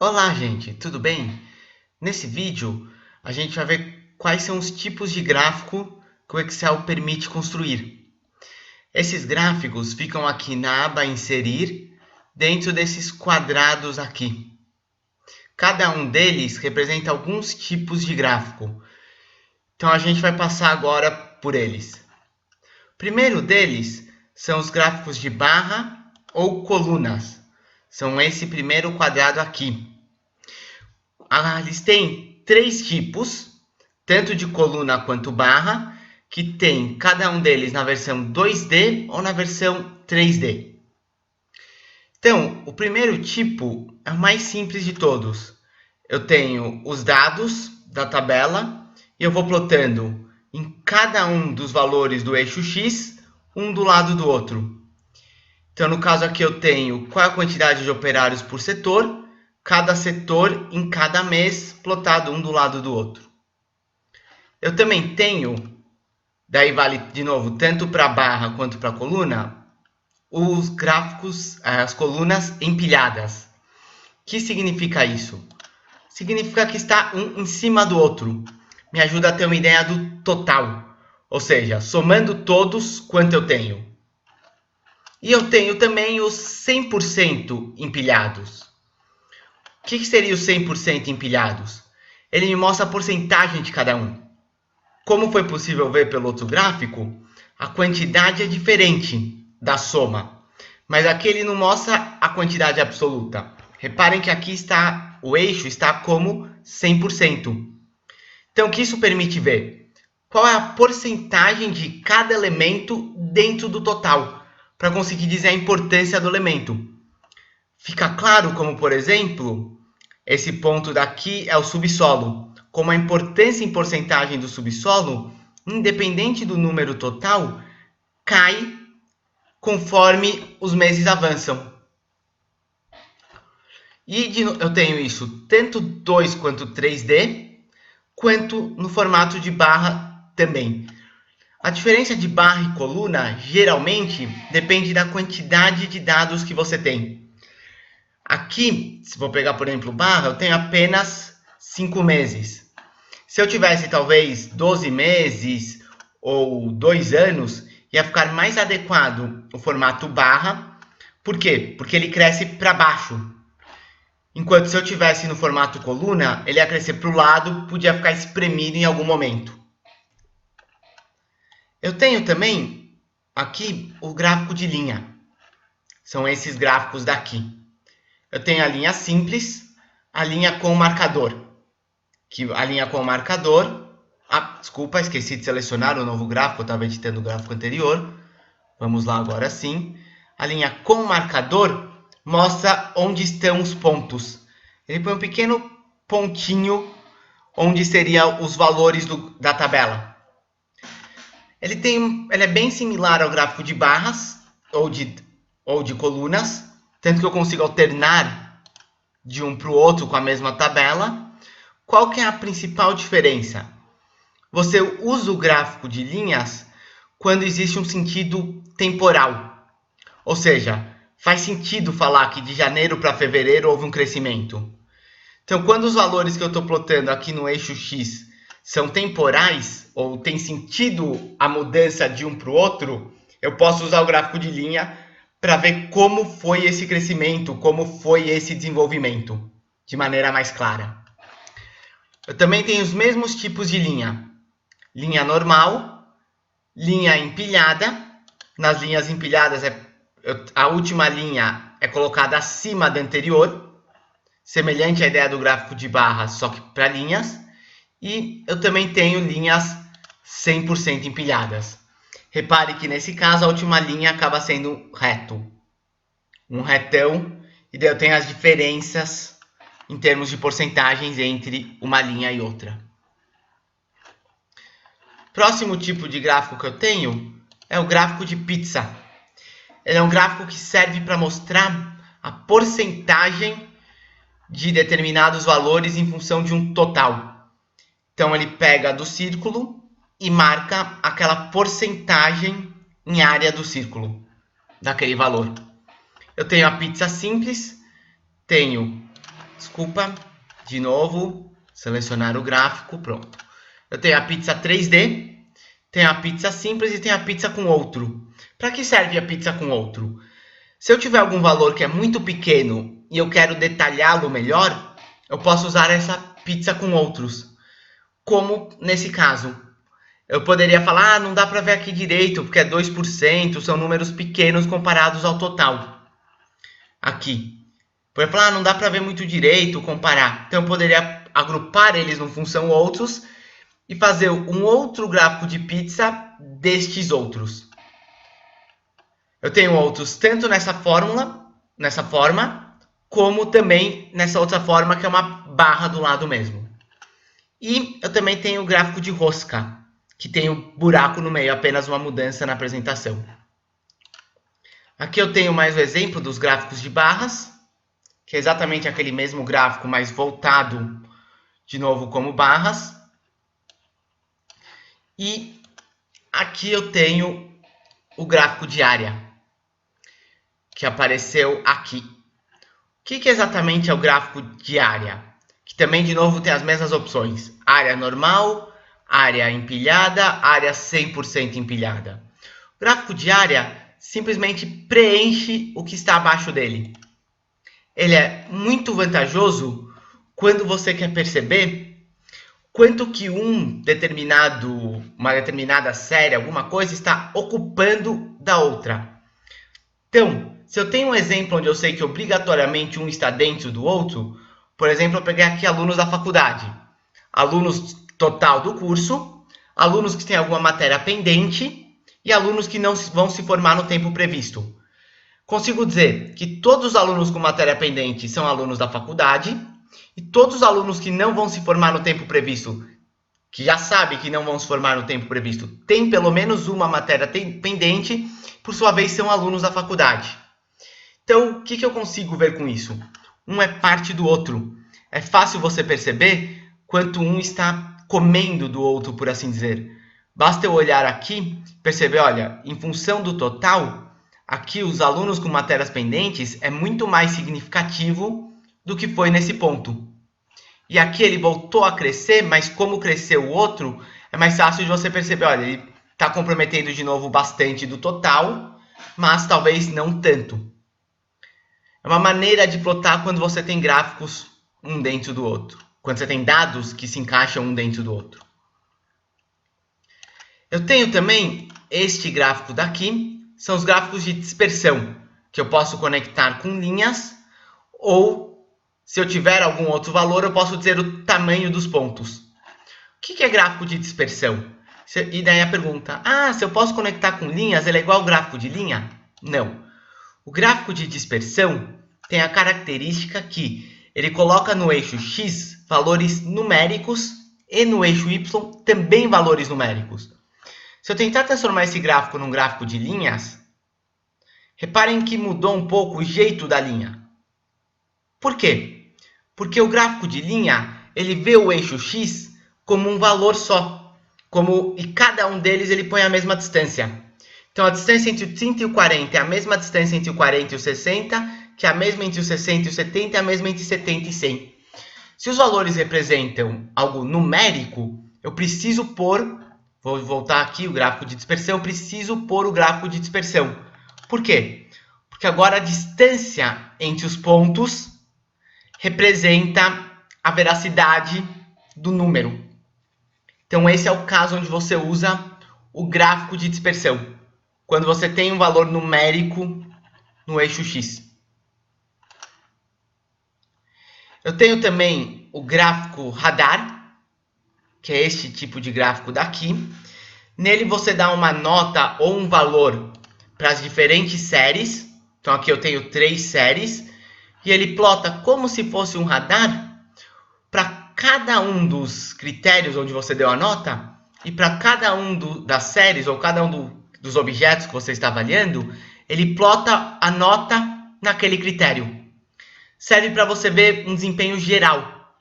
Olá, gente, tudo bem? Nesse vídeo, a gente vai ver quais são os tipos de gráfico que o Excel permite construir. Esses gráficos ficam aqui na aba Inserir, dentro desses quadrados aqui. Cada um deles representa alguns tipos de gráfico. Então, a gente vai passar agora por eles. O primeiro deles são os gráficos de barra ou colunas. São esse primeiro quadrado aqui. Eles têm três tipos, tanto de coluna quanto barra, que tem cada um deles na versão 2D ou na versão 3D. Então, o primeiro tipo é o mais simples de todos. Eu tenho os dados da tabela e eu vou plotando em cada um dos valores do eixo X, um do lado do outro. Então, no caso aqui, eu tenho qual é a quantidade de operários por setor, cada setor em cada mês, plotado um do lado do outro. Eu também tenho, daí vale de novo, tanto para barra quanto para coluna, os gráficos, as colunas empilhadas. O que significa isso? Significa que está um em cima do outro. Me ajuda a ter uma ideia do total. Ou seja, somando todos, quanto eu tenho. E eu tenho também os 100% empilhados. O que seria os 100% empilhados? Ele me mostra a porcentagem de cada um. Como foi possível ver pelo outro gráfico, a quantidade é diferente da soma, mas aqui ele não mostra a quantidade absoluta. Reparem que aqui está o eixo está como 100%. Então, o que isso permite ver? Qual é a porcentagem de cada elemento dentro do total, para conseguir dizer a importância do elemento. Fica claro como, por exemplo, esse ponto daqui é o subsolo. Como a importância em porcentagem do subsolo, independente do número total, cai conforme os meses avançam. E eu tenho isso tanto 2 quanto 3D, quanto no formato de barra também. A diferença de barra e coluna, geralmente, depende da quantidade de dados que você tem. Aqui, se vou pegar, por exemplo, barra, eu tenho apenas 5 meses. Se eu tivesse, talvez, 12 meses ou 2 anos, ia ficar mais adequado o formato barra. Por quê? Porque ele cresce para baixo. Enquanto se eu tivesse no formato coluna, ele ia crescer para o lado, podia ficar espremido em algum momento. Eu tenho também aqui o gráfico de linha. São esses gráficos daqui. Eu tenho a linha simples, a linha com marcador. A linha com marcador... desculpa, esqueci de selecionar o novo gráfico, eu estava editando o gráfico anterior. Vamos lá agora sim. A linha com marcador mostra onde estão os pontos. Ele põe um pequeno pontinho onde seriam os valores da tabela. Ele é bem similar ao gráfico de barras ou de colunas, tanto que eu consigo alternar de um para o outro com a mesma tabela. Qual que é a principal diferença? Você usa o gráfico de linhas quando existe um sentido temporal. Ou seja, faz sentido falar que de janeiro para fevereiro houve um crescimento. Então, quando os valores que eu estou plotando aqui no eixo X são temporais, ou tem sentido a mudança de um para o outro, eu posso usar o gráfico de linha para ver como foi esse crescimento, como foi esse desenvolvimento, de maneira mais clara. Eu também tenho os mesmos tipos de linha. Linha normal, linha empilhada. Nas linhas empilhadas, a última linha é colocada acima da anterior, semelhante à ideia do gráfico de barras, só que para linhas. E eu também tenho linhas 100% empilhadas. Repare que nesse caso a última linha acaba sendo reto. Um retão, e daí eu tenho as diferenças em termos de porcentagens entre uma linha e outra. Próximo tipo de gráfico que eu tenho é o gráfico de pizza. Ele é um gráfico que serve para mostrar a porcentagem de determinados valores em função de um total. Então, ele pega do círculo e marca aquela porcentagem em área do círculo, daquele valor. Eu tenho a pizza simples, tenho desculpa, de novo, selecionar o gráfico, pronto. Eu tenho a pizza 3D, tenho a pizza simples e tenho a pizza com outro. Para que serve a pizza com outro? Se eu tiver algum valor que é muito pequeno e eu quero detalhá-lo melhor, eu posso usar essa pizza com outros. Como nesse caso. Eu poderia falar, não dá para ver aqui direito, porque é 2%, são números pequenos comparados ao total. Aqui. Poderia falar, não dá para ver muito direito, comparar. Então eu poderia agrupar eles no função outros e fazer um outro gráfico de pizza destes outros. Eu tenho outros tanto nessa forma, como também nessa outra forma, que é uma barra do lado mesmo. E eu também tenho o gráfico de rosca, que tem um buraco no meio, apenas uma mudança na apresentação. Aqui eu tenho mais um exemplo dos gráficos de barras, que é exatamente aquele mesmo gráfico, mas voltado de novo como barras. E aqui eu tenho o gráfico de área, que apareceu aqui. O que exatamente é o gráfico de área? Que também, de novo, tem as mesmas opções. Área normal, área empilhada, área 100% empilhada. O gráfico de área simplesmente preenche o que está abaixo dele. Ele é muito vantajoso quando você quer perceber quanto que uma determinada série, alguma coisa, está ocupando da outra. Então, se eu tenho um exemplo onde eu sei que obrigatoriamente um está dentro do outro, por exemplo, eu peguei aqui alunos da faculdade, alunos total do curso, alunos que têm alguma matéria pendente e alunos que não vão se formar no tempo previsto. Consigo dizer que todos os alunos com matéria pendente são alunos da faculdade e todos os alunos que não vão se formar no tempo previsto, que já sabem que não vão se formar no tempo previsto, têm pelo menos uma matéria pendente, por sua vez são alunos da faculdade. Então, o que eu consigo ver com isso? Um é parte do outro. É fácil você perceber quanto um está comendo do outro, por assim dizer. Basta eu olhar aqui e perceber, olha, em função do total, aqui os alunos com matérias pendentes é muito mais significativo do que foi nesse ponto. E aqui ele voltou a crescer, mas como cresceu o outro, é mais fácil de você perceber, olha, ele está comprometendo de novo bastante do total, mas talvez não tanto. É uma maneira de plotar quando você tem gráficos um dentro do outro. Quando você tem dados que se encaixam um dentro do outro. Eu tenho também este gráfico daqui, são os gráficos de dispersão, que eu posso conectar com linhas, ou se eu tiver algum outro valor, eu posso dizer o tamanho dos pontos. O que é gráfico de dispersão? E daí a pergunta, se eu posso conectar com linhas, ele é igual ao gráfico de linha? Não. O gráfico de dispersão tem a característica que ele coloca no eixo X valores numéricos e no eixo Y também valores numéricos. Se eu tentar transformar esse gráfico num gráfico de linhas, reparem que mudou um pouco o jeito da linha. Por quê? Porque o gráfico de linha, ele vê o eixo X como um valor só, e cada um deles ele põe a mesma distância. Então, a distância entre o 30 e o 40 é a mesma distância entre o 40 e o 60, que é a mesma entre o 60 e o 70, é a mesma entre 70 e 100. Se os valores representam algo numérico, eu preciso pôr, vou voltar aqui o gráfico de dispersão, eu preciso pôr o gráfico de dispersão. Por quê? Porque agora a distância entre os pontos representa a veracidade do número. Então, esse é o caso onde você usa o gráfico de dispersão. Quando você tem um valor numérico no eixo X. Eu tenho também o gráfico radar, que é este tipo de gráfico daqui. Nele você dá uma nota ou um valor para as diferentes séries. Então aqui eu tenho 3 séries. E ele plota como se fosse um radar para cada um dos critérios onde você deu a nota. E para cada um das séries ou cada um dos objetos que você está avaliando, ele plota a nota naquele critério. Serve para você ver um desempenho geral.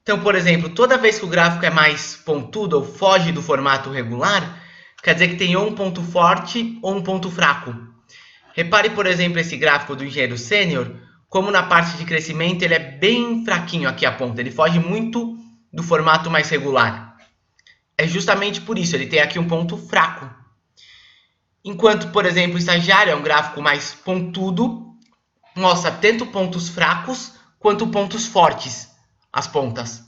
Então, por exemplo, toda vez que o gráfico é mais pontudo ou foge do formato regular, quer dizer que tem ou um ponto forte ou um ponto fraco. Repare, por exemplo, esse gráfico do engenheiro sênior, como na parte de crescimento ele é bem fraquinho aqui a ponta, ele foge muito do formato mais regular. É justamente por isso, ele tem aqui um ponto fraco. Enquanto, por exemplo, o estagiário é um gráfico mais pontudo, mostra tanto pontos fracos quanto pontos fortes, as pontas.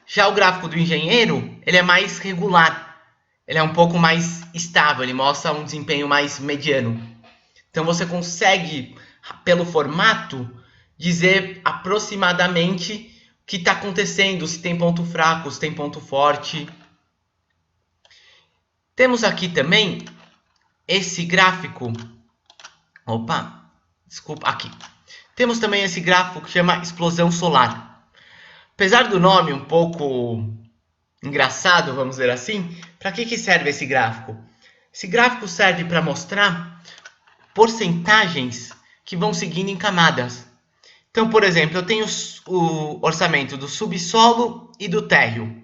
Já o gráfico do engenheiro, ele é mais regular, ele é um pouco mais estável, ele mostra um desempenho mais mediano. Então você consegue, pelo formato, dizer aproximadamente o que está acontecendo, se tem ponto fraco, se tem ponto forte. Temos aqui também esse gráfico. Opa, desculpa, aqui. Temos também esse gráfico que chama explosão solar. Apesar do nome um pouco engraçado, vamos dizer assim, para que serve esse gráfico? Esse gráfico serve para mostrar porcentagens que vão seguindo em camadas. Então, por exemplo, eu tenho o orçamento do subsolo e do térreo.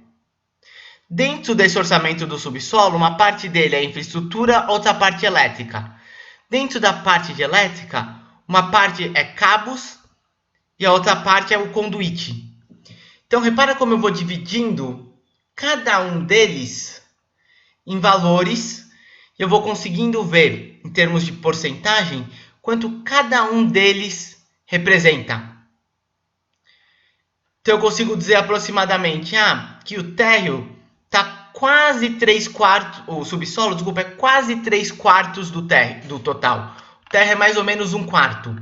Dentro desse orçamento do subsolo, uma parte dele é infraestrutura, outra parte elétrica. Dentro da parte de elétrica, uma parte é cabos e a outra parte é o conduíte. Então, repara como eu vou dividindo cada um deles em valores e eu vou conseguindo ver, em termos de porcentagem, quanto cada um deles representa. Então, eu consigo dizer aproximadamente que o térreo está quase 3/4, o subsolo, desculpa, é quase 3/4 do total. O térreo é mais ou menos 1/4.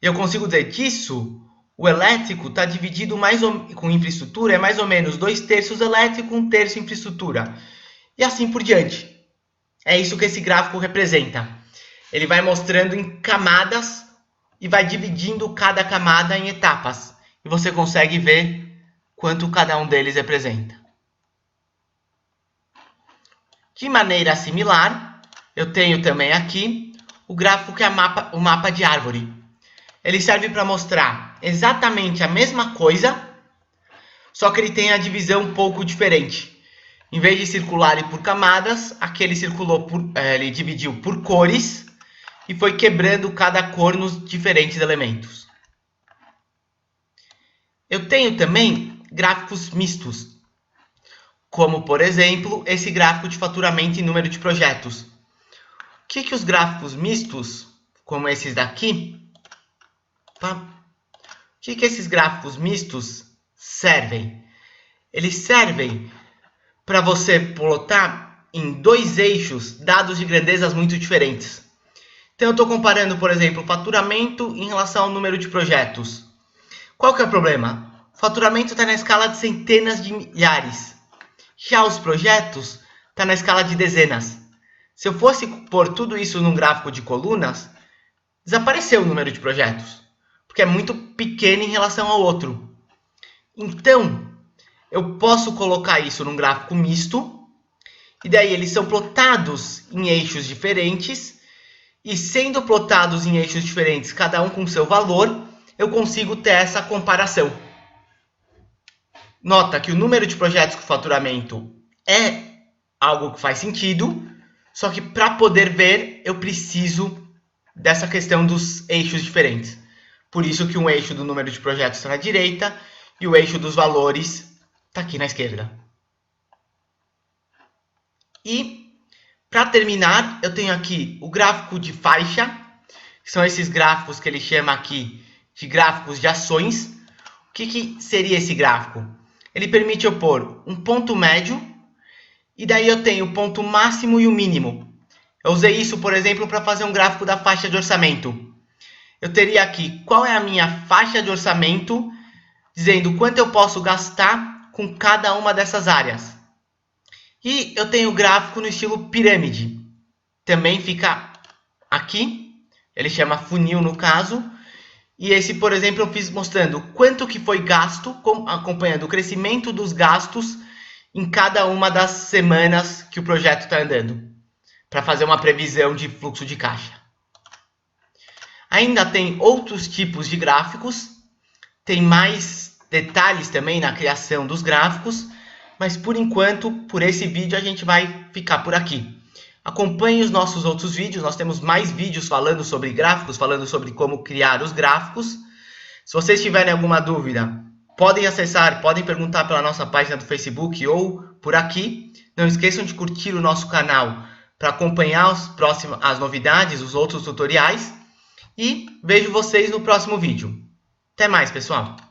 E eu consigo dizer disso, o elétrico está dividido com infraestrutura, é mais ou menos 2/3 elétrico, 1/3 infraestrutura. E assim por diante. É isso que esse gráfico representa. Ele vai mostrando em camadas e vai dividindo cada camada em etapas. E você consegue ver quanto cada um deles representa. De maneira similar, eu tenho também aqui o gráfico que é o mapa de árvore. Ele serve para mostrar exatamente a mesma coisa, só que ele tem a divisão um pouco diferente. Em vez de circular por camadas, aqui ele dividiu por cores e foi quebrando cada cor nos diferentes elementos. Eu tenho também gráficos mistos, como, por exemplo, esse gráfico de faturamento e número de projetos. O que os gráficos mistos, como esses daqui, o que esses gráficos mistos servem? Eles servem para você plotar em dois eixos dados de grandezas muito diferentes. Então, eu estou comparando, por exemplo, o faturamento em relação ao número de projetos. Qual que é o problema? O faturamento está na escala de centenas de milhares. Já os projetos estão na escala de dezenas. Se eu fosse pôr tudo isso num gráfico de colunas, desapareceu o número de projetos, porque é muito pequeno em relação ao outro. Então, eu posso colocar isso num gráfico misto, e daí eles são plotados em eixos diferentes, e sendo plotados em eixos diferentes, cada um com seu valor, eu consigo ter essa comparação. Nota que o número de projetos com faturamento é algo que faz sentido, só que para poder ver, eu preciso dessa questão dos eixos diferentes. Por isso que um eixo do número de projetos está na direita e o eixo dos valores está aqui na esquerda. E, para terminar, eu tenho aqui o gráfico de faixa, que são esses gráficos que ele chama aqui de gráficos de ações. O que seria esse gráfico? Ele permite eu pôr um ponto médio, e daí eu tenho o ponto máximo e o mínimo. Eu usei isso, por exemplo, para fazer um gráfico da faixa de orçamento. Eu teria aqui qual é a minha faixa de orçamento, dizendo quanto eu posso gastar com cada uma dessas áreas. E eu tenho o gráfico no estilo pirâmide. Também fica aqui, ele chama funil no caso. E esse, por exemplo, eu fiz mostrando quanto que foi gasto, acompanhando o crescimento dos gastos em cada uma das semanas que o projeto está andando, para fazer uma previsão de fluxo de caixa. Ainda tem outros tipos de gráficos, tem mais detalhes também na criação dos gráficos, mas por enquanto, por esse vídeo, a gente vai ficar por aqui. Acompanhe os nossos outros vídeos, nós temos mais vídeos falando sobre gráficos, falando sobre como criar os gráficos. Se vocês tiverem alguma dúvida, podem acessar, podem perguntar pela nossa página do Facebook ou por aqui. Não esqueçam de curtir o nosso canal para acompanhar as novidades, os outros tutoriais. E vejo vocês no próximo vídeo. Até mais, pessoal!